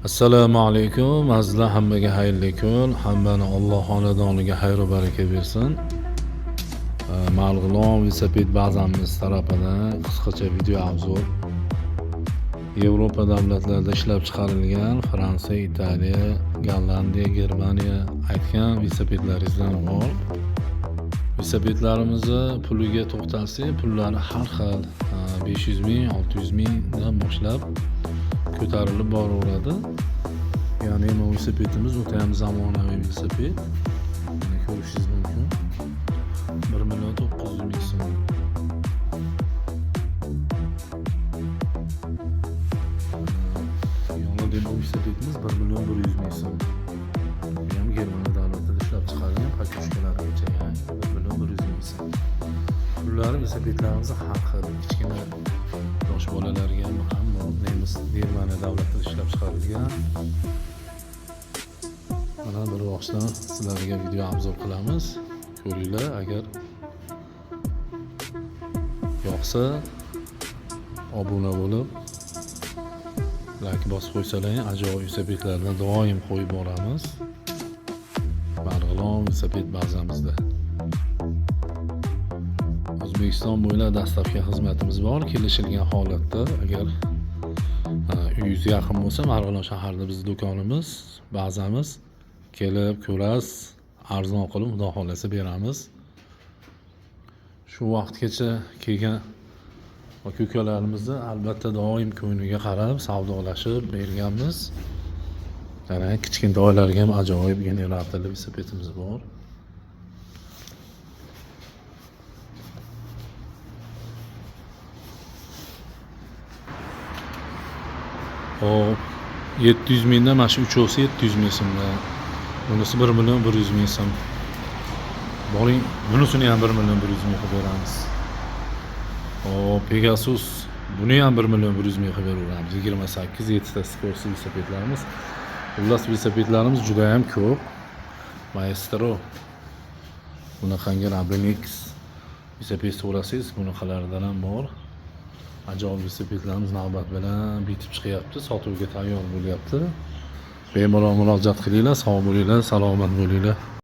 Assalomu alaykum. Azizlar, hammaga xayrli kun. Hammani Alloh xonadoniga xayr va baraka bersin. Marg'ilon velosiped bazamiz tarafidan qisqacha video obzor. Yevropa davlatlarida ishlab chiqarilgan Fransiya, Italiya, Gollandiya, Germaniya aytgan velosipedlarimizdan bor. Velosipedlarimizni puliga to'xtalsak, pullari har xil 500 ming, 600 mingdan boshlab ko'tarilib boraveradi. Ya'ni bu velosipedimiz o'ta ham zamonaviy velosiped. Mana ko'rishingiz mumkin. 1 million 900 ming so'm. Yonida bu velosipedimiz 1 million 100 ming so'm. Bu ham Germaniya davlatida ishlab chiqarilgan patyushkalargacha, ya'ni 1 million 100 ming so'm. Pullari velosipedlarimiz har xil, kichkina yosh bolalarga ham nemis Germaniya davlatida ishlab chiqarilgan. Mana bir vaqtdan sizlarga video obzor qilamiz. Ko'ringlar, agar yoqsa obuna bo'lib, like bosib qo'ysalaring, ajoyib velosipedlarni doim qo'yib boramiz. Marg'ilon velosiped bazamizda. O'zbekiston bo'ylab dastlabki xizmatimiz bor. Kelishilgan holatda agar uyingiz yaqin bo'lsa, Marg'ilon shahrida bizning do'konimiz, bazamiz, kelib ko'rasiz, arzon qilib xudo xolasa beramiz. Shu vaqtgacha kelgan ko'kalarimizni albatta doim ko'ngliga qarab savdolashib berganmiz. Yana kichkintoylarga ham ajoyib generatorli velosipedimiz bor. Hop, 700 mingdan mana shu uchovsi 700 ming so'mdan. Bunisi 1 million 100 ming so'm. Boring, bunisini ham 1 million 100 ming qilib beramiz. Hop, Pegasus buni ham 1 million 100 ming qilib beramiz. 28 7 ta skorost velosipedlarimiz. Xullas velosipedlarimiz juda ham ko'p. Maestro. Bunaqangi Rabinix velosiped so'rasangiz, bunaqalardan ham bor. Ajoyib velosipedlarimiz navbat bilan bitib chiqyapti, sotuvga tayyor bo'lyapti. Bemalol murojaat qilinglar, sog' bo'linglar, salomat bo'linglar.